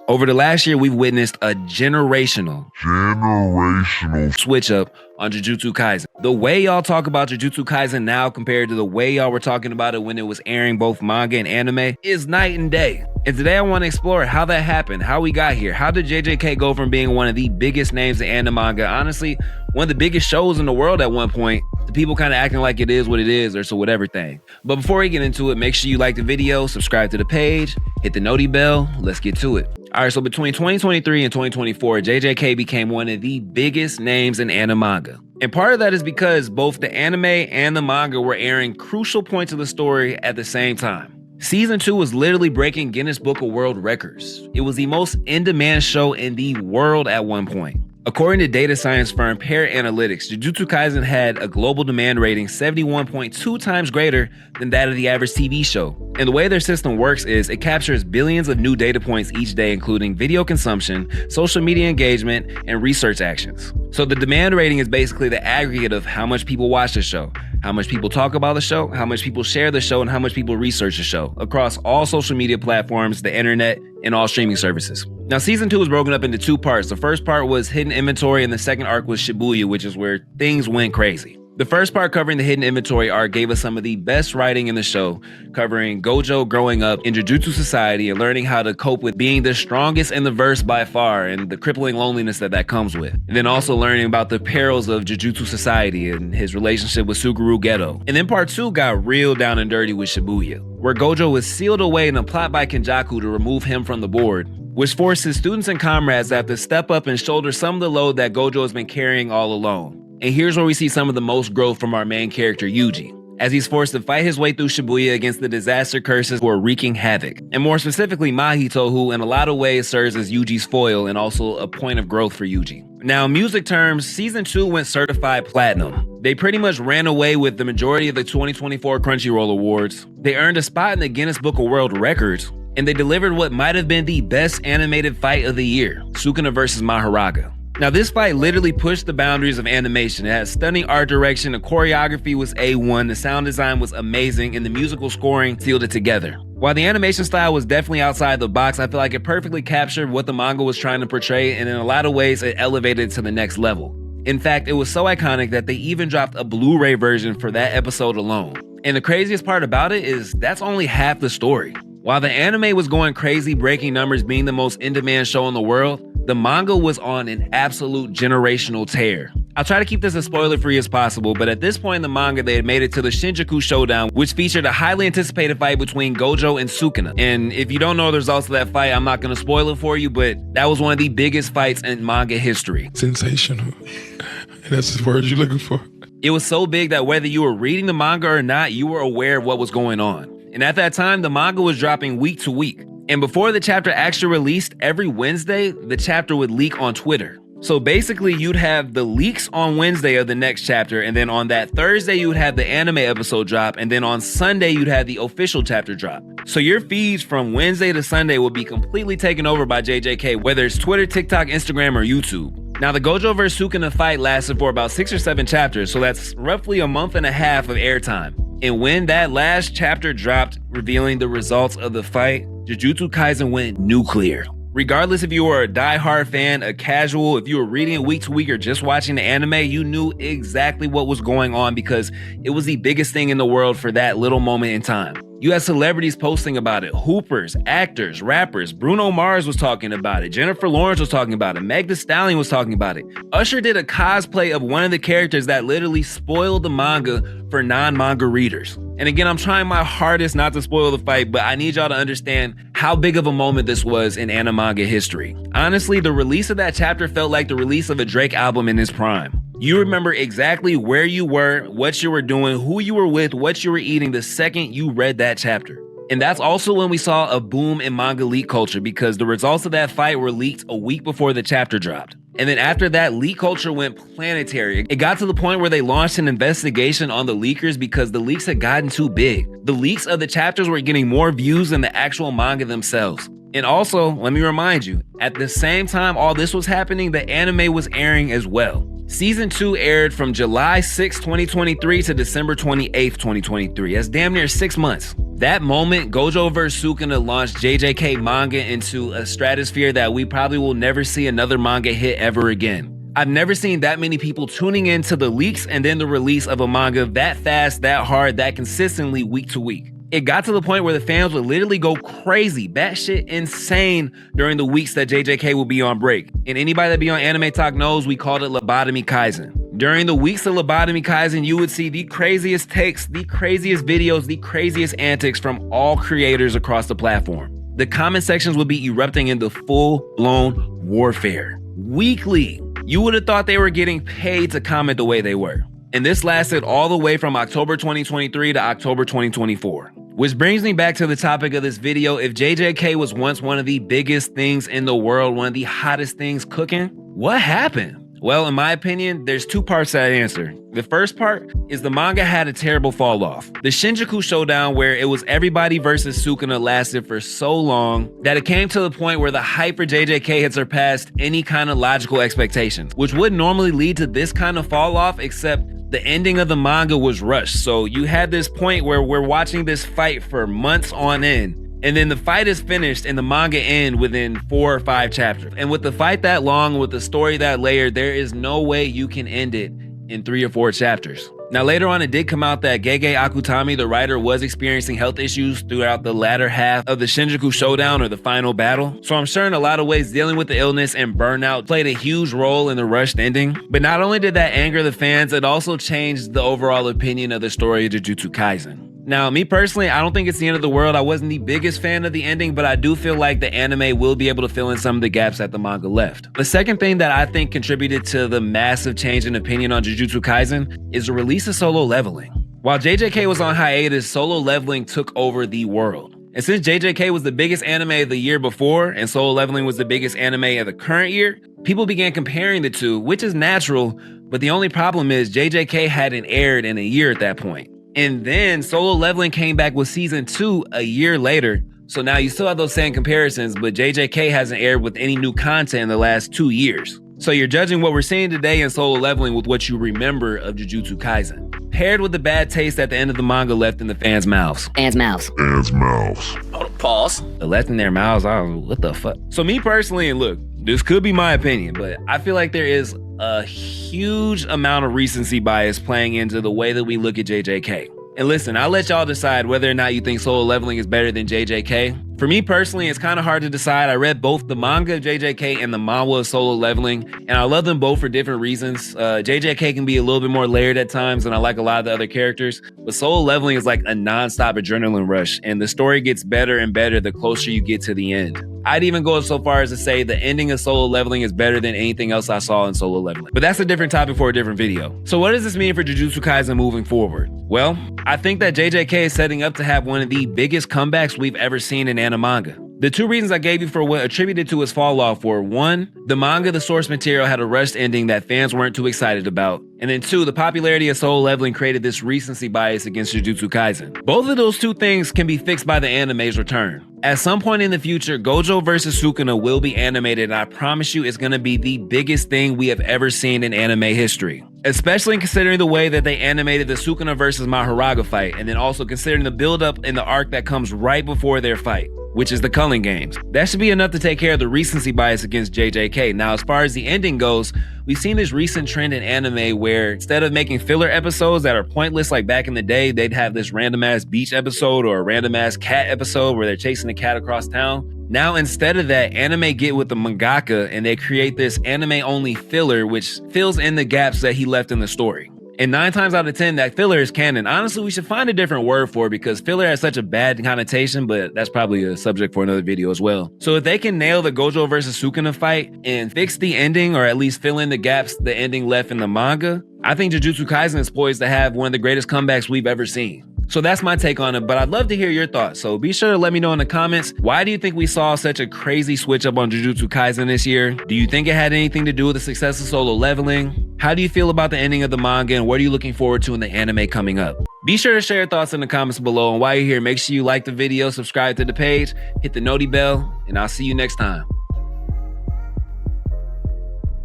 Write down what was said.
Over the last year, we've witnessed a generational switch up on Jujutsu Kaisen. The way y'all talk about Jujutsu Kaisen now compared to the way y'all were talking about it when it was airing both manga and anime is night and day. And today I want to explore how that happened, how we got here. How did JJK go from being one of the biggest names in anime manga, honestly, one of the biggest shows in the world at one point, to people kind of acting like it is what it is or so whatever thing. But before we get into it, make sure you like the video, subscribe to the page, hit the noti bell, let's get to it. All right, so between 2023 and 2024, JJK became one of the biggest names in anime manga. And part of that is because both the anime and the manga were airing crucial points of the story at the same time. Season 2 was literally breaking Guinness Book of World Records. It was the most in-demand show in the world at one point. According to data science firm Pair Analytics, Jujutsu Kaisen had a global demand rating 71.2 times greater than that of the average TV show. And the way their system works is it captures billions of new data points each day, including video consumption, social media engagement, and research actions. So the demand rating is basically the aggregate of how much people watch the show, how much people talk about the show, how much people share the show, and how much people research the show across all social media platforms, the internet, and all streaming services. Now, season 2 was broken up into two parts. The first part was hidden inventory, and the second arc was Shibuya, which is where things went crazy. The first part, covering the hidden inventory arc, gave us some of the best writing in the show, covering Gojo growing up in Jujutsu society and learning how to cope with being the strongest in the verse by far and the crippling loneliness that comes with. And then also learning about the perils of Jujutsu society and his relationship with Sukuna Geto. And then part 2 got real down and dirty with Shibuya, where Gojo was sealed away in a plot by Kenjaku to remove him from the board, which forced his students and comrades to have to step up and shoulder some of the load that Gojo has been carrying all alone. And here's where we see some of the most growth from our main character, Yuji, as he's forced to fight his way through Shibuya against the disaster curses who are wreaking havoc. And more specifically, Mahito, who in a lot of ways serves as Yuji's foil and also a point of growth for Yuji. Now, in music terms, season 2 went certified platinum. They pretty much ran away with the majority of the 2024 Crunchyroll Awards. They earned a spot in the Guinness Book of World Records, and they delivered what might have been the best animated fight of the year, Sukuna versus Mahoraga. Now, this fight literally pushed the boundaries of animation. It had stunning art direction, the choreography was A1, the sound design was amazing, and the musical scoring sealed it together. While the animation style was definitely outside the box, I feel like it perfectly captured what the manga was trying to portray, and in a lot of ways, it elevated it to the next level. In fact, it was so iconic that they even dropped a Blu-ray version for that episode alone. And the craziest part about it is that's only half the story. While the anime was going crazy, breaking numbers, being the most in-demand show in the world, the manga was on an absolute generational tear. I'll try to keep this as spoiler-free as possible, but at this point in the manga, they had made it to the Shinjuku Showdown, which featured a highly anticipated fight between Gojo and Sukuna. And if you don't know the results of that fight, I'm not going to spoil it for you, but that was one of the biggest fights in manga history. Sensational. And that's the word you're looking for. It was so big that whether you were reading the manga or not, you were aware of what was going on. And at that time, the manga was dropping week to week. And before the chapter actually released, every Wednesday, the chapter would leak on Twitter. So basically, you'd have the leaks on Wednesday of the next chapter, and then on that Thursday, you would have the anime episode drop, and then on Sunday, you'd have the official chapter drop. So your feeds from Wednesday to Sunday will be completely taken over by JJK, whether it's Twitter, TikTok, Instagram, or YouTube. Now, the Gojo vs. Sukuna fight lasted for about 6 or 7 chapters, so that's roughly a month and a half of airtime. And when that last chapter dropped, revealing the results of the fight, Jujutsu Kaisen went nuclear. Regardless if you were a die-hard fan, a casual, if you were reading it week to week or just watching the anime, you knew exactly what was going on because it was the biggest thing in the world for that little moment in time. You had celebrities posting about it, hoopers, actors, rappers. Bruno Mars was talking about it. Jennifer Lawrence was talking about it. Meg Thee Stallion was talking about it. Usher did a cosplay of one of the characters that literally spoiled the manga for non-manga readers. And again, I'm trying my hardest not to spoil the fight, but I need y'all to understand how big of a moment this was in anime manga history. Honestly, the release of that chapter felt like the release of a Drake album in his prime. You remember exactly where you were, what you were doing, who you were with, what you were eating the second you read that chapter. And that's also when we saw a boom in manga leak culture because the results of that fight were leaked a week before the chapter dropped. And then after that, leak culture went planetary. It got to the point where they launched an investigation on the leakers because the leaks had gotten too big. The leaks of the chapters were getting more views than the actual manga themselves. And also, let me remind you, at the same time all this was happening, the anime was airing as well. Season 2 aired from July 6, 2023 to December 28, 2023. That's damn near 6 months. That moment, Gojo vs. Sukuna launched JJK manga into a stratosphere that we probably will never see another manga hit ever again. I've never seen that many people tuning into the leaks and then the release of a manga that fast, that hard, that consistently week to week. It got to the point where the fans would literally go crazy, batshit insane during the weeks that JJK would be on break. And anybody that be on Anime Talk knows we called it Lobotomy Kaisen. During the weeks of Lobotomy Kaisen, you would see the craziest takes, the craziest videos, the craziest antics from all creators across the platform. The comment sections would be erupting into full-blown warfare. Weekly. You would have thought they were getting paid to comment the way they were. And this lasted all the way from October 2023 to October 2024. Which brings me back to the topic of this video. If JJK was once one of the biggest things in the world, one of the hottest things cooking, what happened? Well, in my opinion, there's two parts to that answer. The first part is the manga had a terrible fall off. The Shinjuku showdown, where it was everybody versus Sukuna, lasted for so long that it came to the point where the hype for JJK had surpassed any kind of logical expectations, which would normally lead to this kind of fall off, except the ending of the manga was rushed. So you had this point where we're watching this fight for months on end, and then the fight is finished and the manga ends within 4 or 5 chapters. And with the fight that long, with the story that layered, there is no way you can end it in 3 or 4 chapters. Now later on, it did come out that Gege Akutami, the writer, was experiencing health issues throughout the latter half of the Shinjuku showdown, or the final battle. So I'm sure in a lot of ways dealing with the illness and burnout played a huge role in the rushed ending. But not only did that anger the fans, it also changed the overall opinion of the story of Jujutsu Kaisen. Now, me personally, I don't think it's the end of the world. I wasn't the biggest fan of the ending, but I do feel like the anime will be able to fill in some of the gaps that the manga left. The second thing that I think contributed to the massive change in opinion on Jujutsu Kaisen is the release of Solo Leveling. While JJK was on hiatus, Solo Leveling took over the world. And since JJK was the biggest anime of the year before, and Solo Leveling was the biggest anime of the current year, people began comparing the two, which is natural, but the only problem is JJK hadn't aired in a year at that point. And then Solo Leveling came back with season 2 a year later. So now you still have those same comparisons, but JJK hasn't aired with any new content in the last 2 years. So you're judging what we're seeing today in Solo Leveling with what you remember of Jujutsu Kaisen, paired with the bad taste at the end of the manga left in the fans' mouths. Pause. Left in their mouths, I don't know, what the fuck? So me personally, and look, this could be my opinion, but I feel like there is a huge amount of recency bias playing into the way that we look at JJK. And listen, I'll let y'all decide whether or not you think Solo Leveling is better than JJK. For me personally, it's kind of hard to decide. I read both the manga of JJK and the manga of Solo Leveling, and I love them both for different reasons. JJK can be a little bit more layered at times, and I like a lot of the other characters, but Solo Leveling is like a non-stop adrenaline rush, and the story gets better and better the closer you get to the end. I'd even go so far as to say the ending of Solo Leveling is better than anything else I saw in Solo Leveling. But that's a different topic for a different video. So what does this mean for Jujutsu Kaisen moving forward? Well, I think that JJK is setting up to have one of the biggest comebacks we've ever seen in manga. The two reasons I gave you for what attributed to his fall off were: 1, the manga, the source material, had a rushed ending that fans weren't too excited about. And then 2, the popularity of Solo Leveling created this recency bias against Jujutsu Kaisen. Both of those two things can be fixed by the anime's return. At some point in the future, Gojo vs. Sukuna will be animated, and I promise you it's going to be the biggest thing we have ever seen in anime history. Especially considering the way that they animated the Sukuna versus Mahoraga fight, and then also considering the build-up in the arc that comes right before their fight, which is the Culling Games. That should be enough to take care of the recency bias against JJK. Now, as far as the ending goes, we've seen this recent trend in anime where instead of making filler episodes that are pointless like back in the day, they'd have this random ass beach episode or a random ass cat episode where they're chasing a cat across town. Now, instead of that, anime get with the mangaka and they create this anime only filler which fills in the gaps that he left in the story. And 9 times out of 10, that filler is canon. Honestly, we should find a different word for it because filler has such a bad connotation, but that's probably a subject for another video as well. So if they can nail the Gojo versus Sukuna fight and fix the ending, or at least fill in the gaps the ending left in the manga, I think Jujutsu Kaisen is poised to have one of the greatest comebacks we've ever seen. So that's my take on it, but I'd love to hear your thoughts. So be sure to let me know in the comments, why do you think we saw such a crazy switch up on Jujutsu Kaisen this year? Do you think it had anything to do with the success of Solo Leveling? How do you feel about the ending of the manga, and what are you looking forward to in the anime coming up? Be sure to share your thoughts in the comments below, and while you're here, make sure you like the video, subscribe to the page, hit the noti bell, and I'll see you next time.